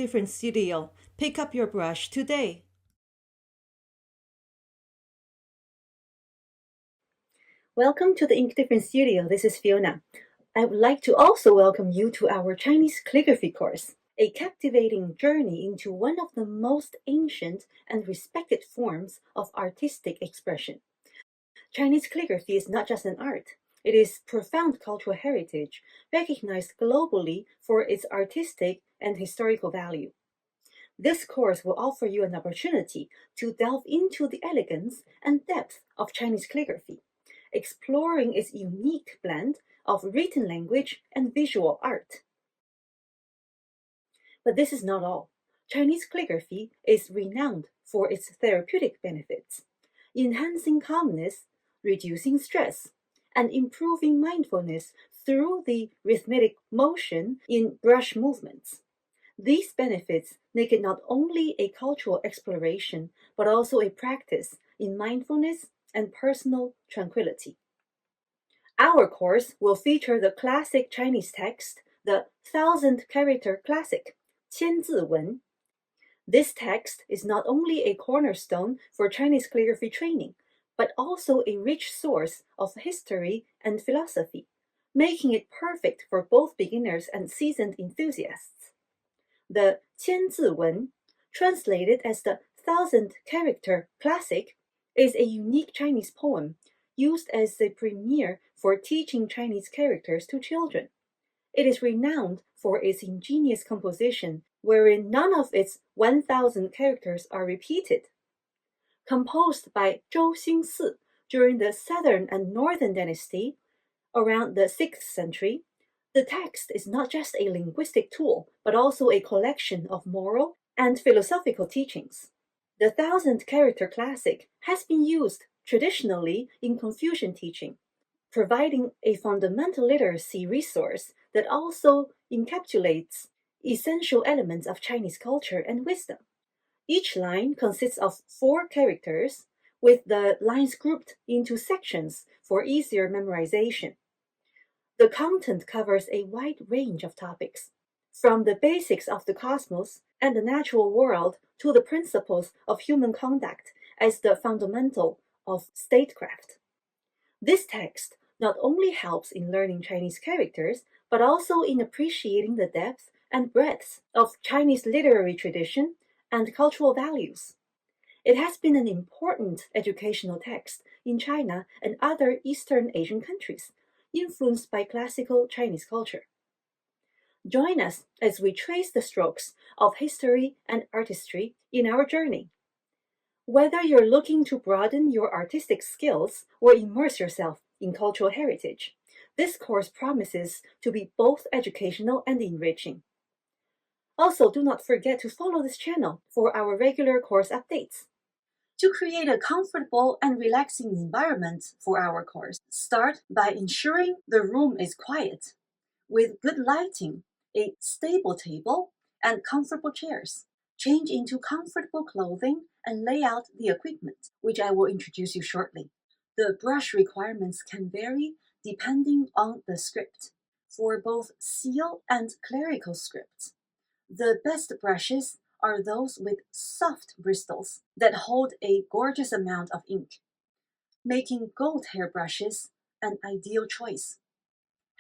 InkDifferent Studio. Pick up your brush today. Welcome to the InkDifferent Studio. This is Fiona. I would like to also welcome you to our Chinese calligraphy course, a captivating journey into one of the most ancient and respected forms of artistic expression. Chinese calligraphy is not just an art. It is profound cultural heritage, recognized globally for its artistic and historical value. This course will offer you an opportunity to delve into the elegance and depth of Chinese calligraphy, exploring its unique blend of written language and visual art. But this is not all. Chinese calligraphy is renowned for its therapeutic benefits, enhancing calmness, reducing stress, and improving mindfulness through the rhythmic motion in brush movements. These benefits make it not only a cultural exploration, but also a practice in mindfulness and personal tranquility. Our course will feature the classic Chinese text, the 1,000-character classic, 千字文. This text is not only a cornerstone for Chinese calligraphy training, but also a rich source of history and philosophy, making it perfect for both beginners and seasoned enthusiasts. The 千字文, translated as the 1,000-character classic, is a unique Chinese poem used as the premier for teaching Chinese characters to children. It is renowned for its ingenious composition, wherein none of its 1,000 characters are repeated. Composed by Zhou Xingsi during the Southern and Northern Dynasty, around the 6th century, the text is not just a linguistic tool, but also a collection of moral and philosophical teachings. The 1,000-character classic has been used traditionally in Confucian teaching, providing a fundamental literacy resource that also encapsulates essential elements of Chinese culture and wisdom. Each line consists of 4 characters, with the lines grouped into sections for easier memorization. The content covers a wide range of topics, from the basics of the cosmos and the natural world to the principles of human conduct as the fundamental of statecraft. This text not only helps in learning Chinese characters, but also in appreciating the depth and breadth of Chinese literary tradition and cultural values. It has been an important educational text in China and other Eastern Asian countries, influenced by classical Chinese culture. Join us as we trace the strokes of history and artistry in our journey. Whether you're looking to broaden your artistic skills or immerse yourself in cultural heritage, this course promises to be both educational and enriching. Also, do not forget to follow this channel for our regular course updates. To create a comfortable and relaxing environment for our course, start by ensuring the room is quiet, with good lighting, a stable table, and comfortable chairs. Change into comfortable clothing and lay out the equipment, which I will introduce you shortly. The brush requirements can vary depending on the script. For both seal and clerical scripts, the best brushes are those with soft bristles that hold a gorgeous amount of ink, making gold hair brushes an ideal choice.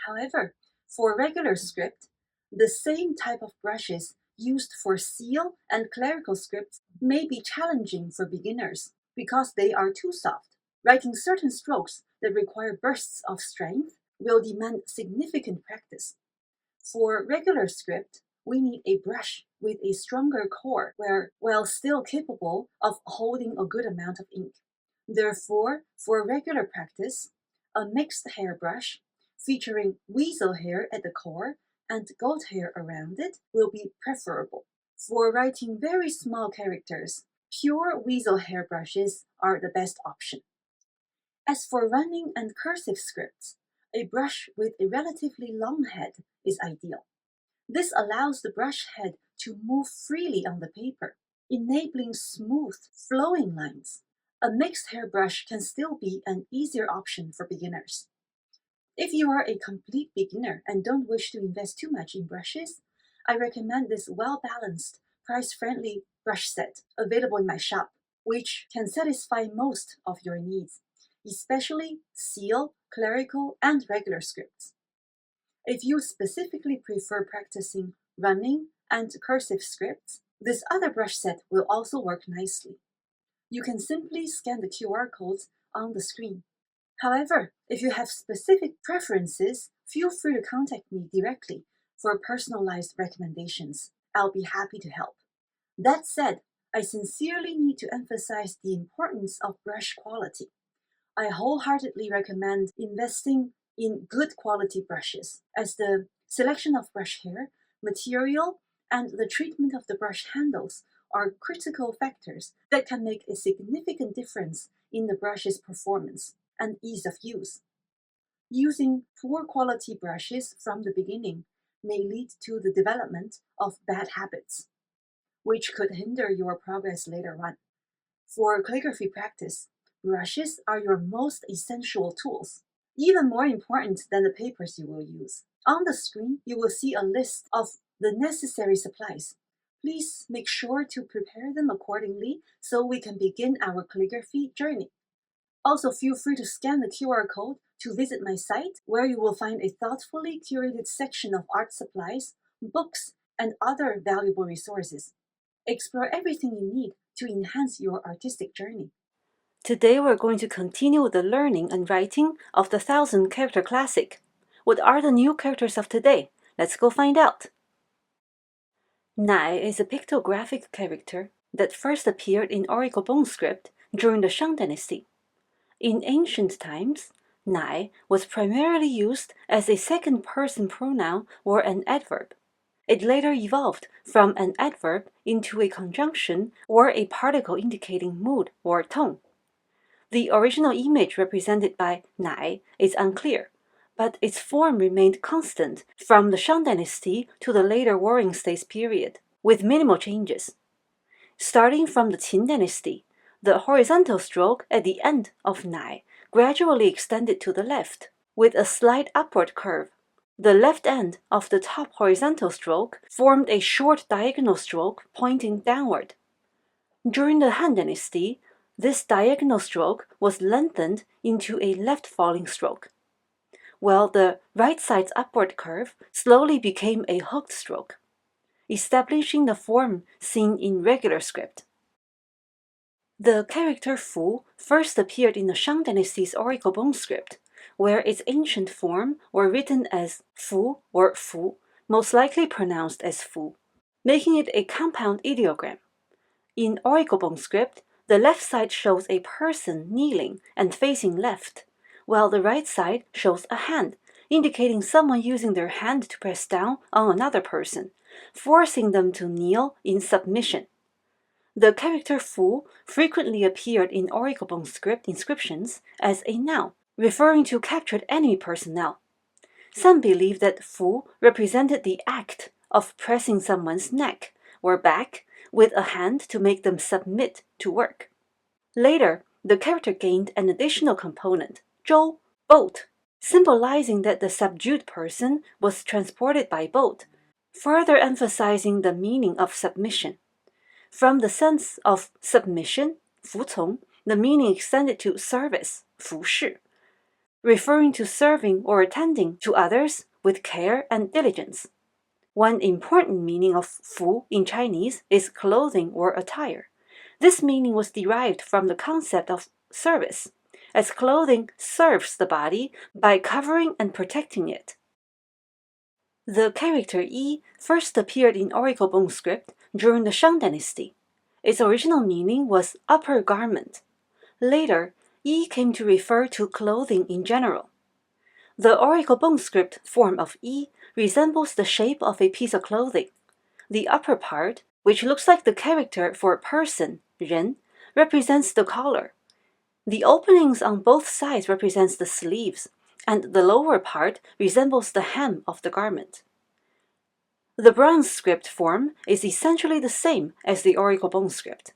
However, for regular script, the same type of brushes used for seal and clerical scripts may be challenging for beginners because they are too soft. Writing certain strokes that require bursts of strength will demand significant practice. For regular script, we need a brush with a stronger core while still capable of holding a good amount of ink. Therefore, for regular practice, a mixed hairbrush featuring weasel hair at the core and goat hair around it will be preferable. For writing very small characters, pure weasel hair brushes are the best option. As for running and cursive scripts, a brush with a relatively long head is ideal. This allows the brush head to move freely on the paper, enabling smooth, flowing lines. A mixed hairbrush can still be an easier option for beginners. If you are a complete beginner and don't wish to invest too much in brushes, I recommend this well-balanced, price-friendly brush set available in my shop, which can satisfy most of your needs, especially seal, clerical, and regular scripts. If you specifically prefer practicing running and cursive scripts, this other brush set will also work nicely. You can simply scan the QR codes on the screen. However, if you have specific preferences, feel free to contact me directly for personalized recommendations. I'll be happy to help. That said, I sincerely need to emphasize the importance of brush quality. I wholeheartedly recommend investing in good quality brushes, as the selection of brush hair, material, and the treatment of the brush handles are critical factors that can make a significant difference in the brush's performance and ease of use. Using poor quality brushes from the beginning may lead to the development of bad habits, which could hinder your progress later on. For calligraphy practice, brushes are your most essential tools, even more important than the papers you will use. On the screen, you will see a list of the necessary supplies. Please make sure to prepare them accordingly so we can begin our calligraphy journey. Also, feel free to scan the QR code to visit my site, where you will find a thoughtfully curated section of art supplies, books, and other valuable resources. Explore everything you need to enhance your artistic journey. Today we're going to continue the learning and writing of the 1000-character classic. What are the new characters of today? Let's go find out. Nai is a pictographic character that first appeared in Oriental bone script during the Shang Dynasty. In ancient times, Nai was primarily used as a second-person pronoun or an adverb. It later evolved from an adverb into a conjunction or a particle indicating mood or tone. The original image represented by Nai is unclear, but its form remained constant from the Shang Dynasty to the later Warring States period, with minimal changes. Starting from the Qin Dynasty, the horizontal stroke at the end of Nai gradually extended to the left, with a slight upward curve. The left end of the top horizontal stroke formed a short diagonal stroke pointing downward. During the Han Dynasty, this diagonal stroke was lengthened into a left-falling stroke, while the right side's upward curve slowly became a hooked stroke, establishing the form seen in regular script. The character Fu first appeared in the Shang Dynasty's Oriental bone script, where its ancient form were written as Fu or Fu, most likely pronounced as Fu, making it a compound ideogram. In Oriental bone script, the left side shows a person kneeling and facing left, while the right side shows a hand, indicating someone using their hand to press down on another person, forcing them to kneel in submission. The character Fu frequently appeared in Oriental bone script inscriptions as a noun, referring to captured enemy personnel. Some believe that Fu represented the act of pressing someone's neck or back with a hand to make them submit to work. Later, the character gained an additional component, zhou, boat, symbolizing that the subdued person was transported by boat, further emphasizing the meaning of submission. From the sense of submission, 服从, the meaning extended to service, 服侍, referring to serving or attending to others with care and diligence. One important meaning of fu in Chinese is clothing or attire. This meaning was derived from the concept of service, as clothing serves the body by covering and protecting it. The character Yi first appeared in Oriental bone script during the Shang Dynasty. Its original meaning was upper garment. Later, Yi came to refer to clothing in general. The Oriental bone script form of Yi resembles the shape of a piece of clothing. The upper part, which looks like the character for person, 人, represents the collar. The openings on both sides represents the sleeves, and the lower part resembles the hem of the garment. The bronze script form is essentially the same as the Oriental bone script.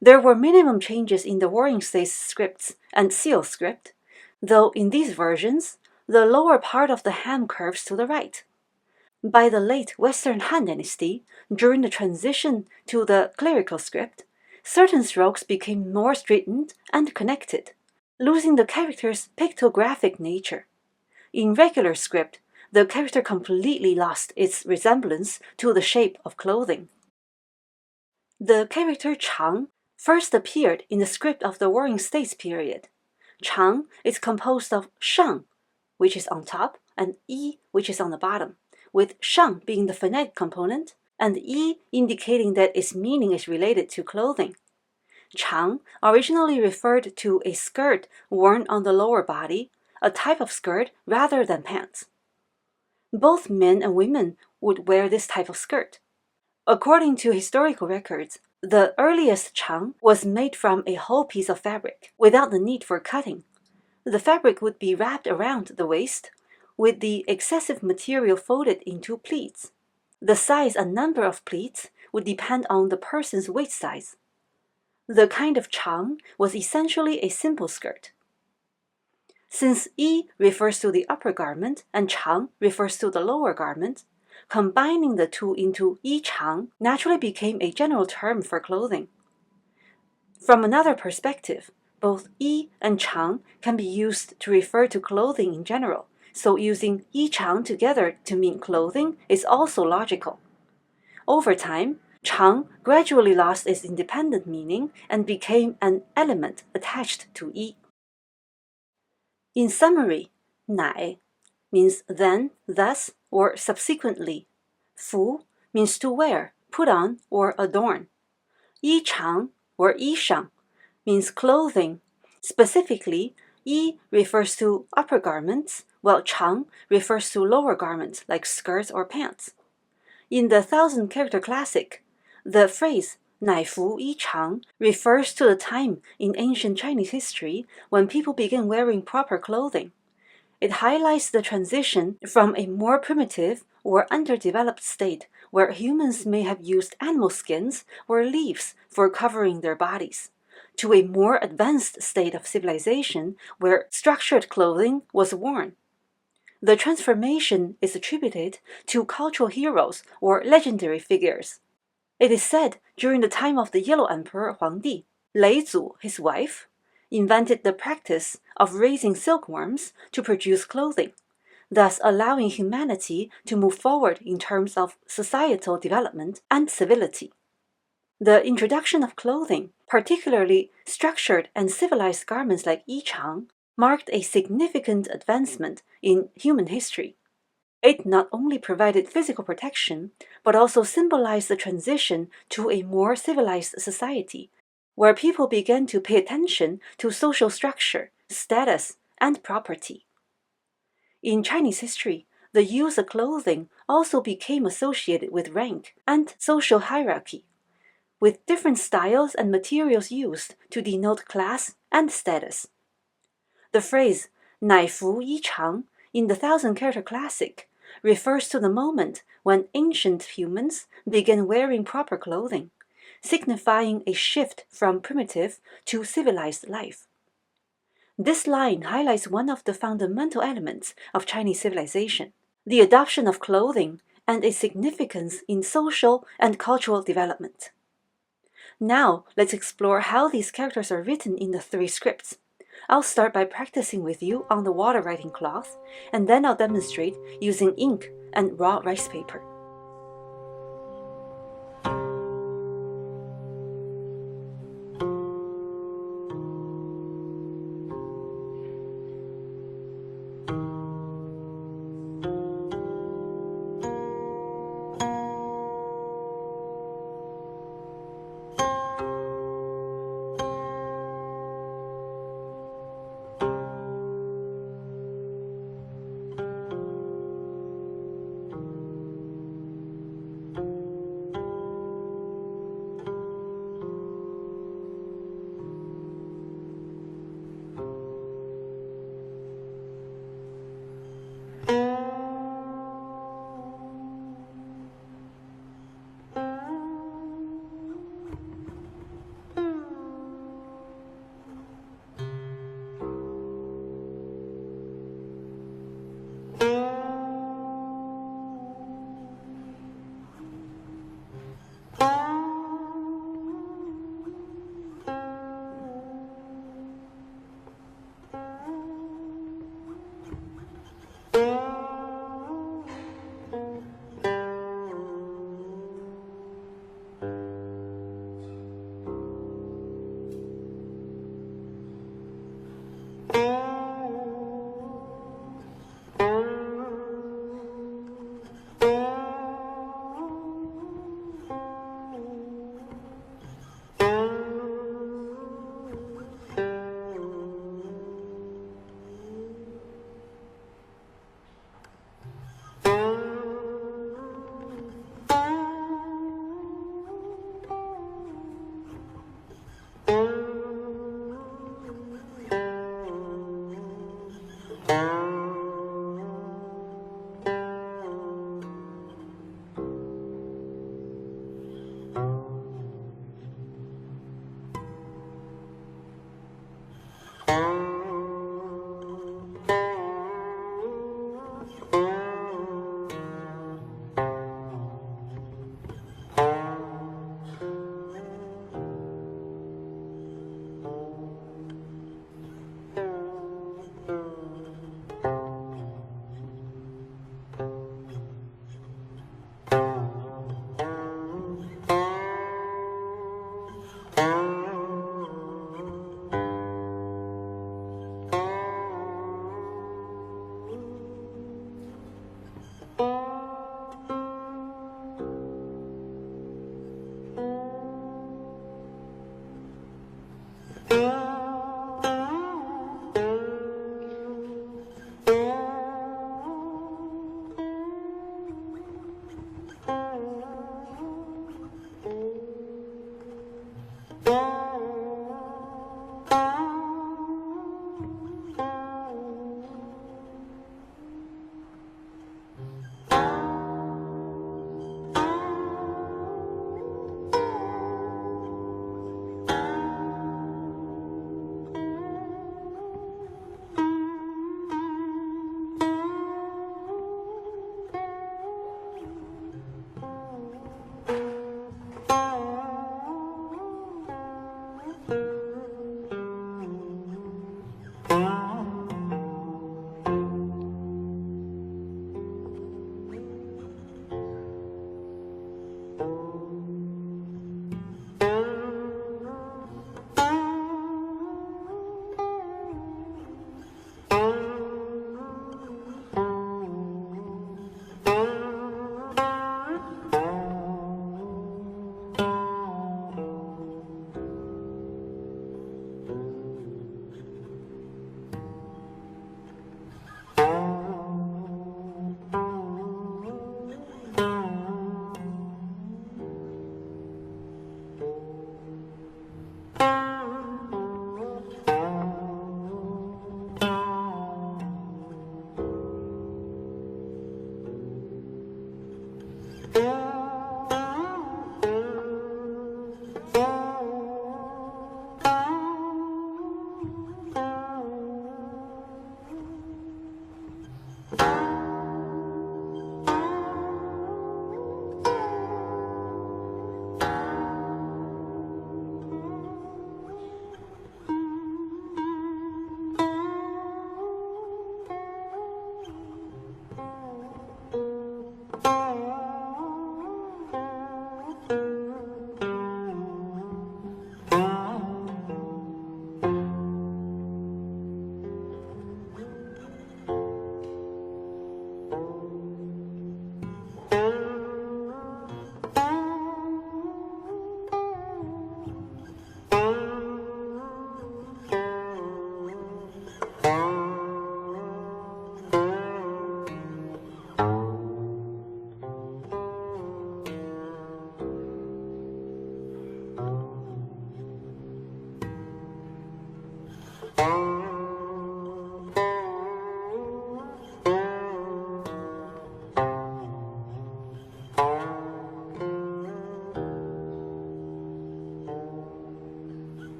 There were minimum changes in the Warring States scripts and seal script, though in these versions, the lower part of the hem curves to the right. By the late Western Han Dynasty, during the transition to the clerical script, certain strokes became more straightened and connected, losing the character's pictographic nature. In regular script, the character completely lost its resemblance to the shape of clothing. The character Chang first appeared in the script of the Warring States period. Chang is composed of Shang, which is on top, and Yi, which is on the bottom, with Shang being the phonetic component, and Yi indicating that its meaning is related to clothing. Chang originally referred to a skirt worn on the lower body, a type of skirt rather than pants. Both men and women would wear this type of skirt. According to historical records, the earliest Chang was made from a whole piece of fabric, without the need for cutting. The fabric would be wrapped around the waist, with the excessive material folded into pleats. The size and number of pleats would depend on the person's waist size. The kind of Chang was essentially a simple skirt. Since Yi refers to the upper garment and Chang refers to the lower garment, combining the two into Yi Chang naturally became a general term for clothing. From another perspective, both Yi and Chang can be used to refer to clothing in general, so using Yi Chang together to mean clothing is also logical. Over time, Chang gradually lost its independent meaning and became an element attached to Yi. In summary, 乃 means then, thus, or subsequently. 服 means to wear, put on, or adorn. 衣裳 or 衣裳 means clothing. Specifically, 衣 refers to upper garments, while 长 refers to lower garments like skirts or pants. In the 1,000-character classic, the phrase 乃服衣裳 refers to the time in ancient Chinese history when people began wearing proper clothing. It highlights the transition from a more primitive or underdeveloped state where humans may have used animal skins or leaves for covering their bodies, to a more advanced state of civilization where structured clothing was worn. The transformation is attributed to cultural heroes or legendary figures. It is said during the time of the Yellow Emperor Huangdi, Lei Zu, his wife, invented the practice of raising silkworms to produce clothing, thus allowing humanity to move forward in terms of societal development and civility. The introduction of clothing, particularly structured and civilized garments like yichang, marked a significant advancement in human history. It not only provided physical protection, but also symbolized the transition to a more civilized society, where people began to pay attention to social structure, status, and property. In Chinese history, the use of clothing also became associated with rank and social hierarchy, with different styles and materials used to denote class and status. The phrase 乃服衣裳 in the 1,000-character classic refers to the moment when ancient humans began wearing proper clothing, signifying a shift from primitive to civilized life. This line highlights one of the fundamental elements of Chinese civilization, the adoption of clothing and its significance in social and cultural development. Now, let's explore how these characters are written in the 3 scripts. I'll start by practicing with you on the water writing cloth, and then I'll demonstrate using ink and raw rice paper.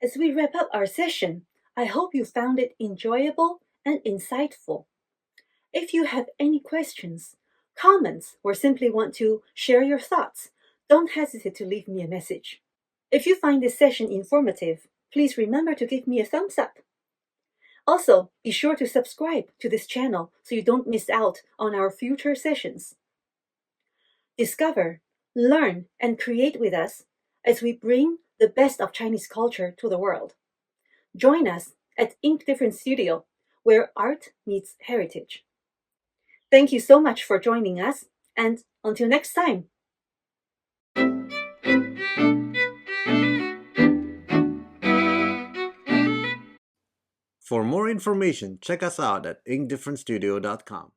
As we wrap up our session, I hope you found it enjoyable and insightful. If you have any questions, comments, or simply want to share your thoughts, don't hesitate to leave me a message. If you find this session informative, please remember to give me a thumbs up. Also, be sure to subscribe to this channel so you don't miss out on our future sessions. Discover, learn, and create with us as we bring the best of Chinese culture to the world. Join us at InkDifferent Studio, where art meets heritage. Thank you so much for joining us, and until next time. For more information, check us out at inkdifferentstudio.com.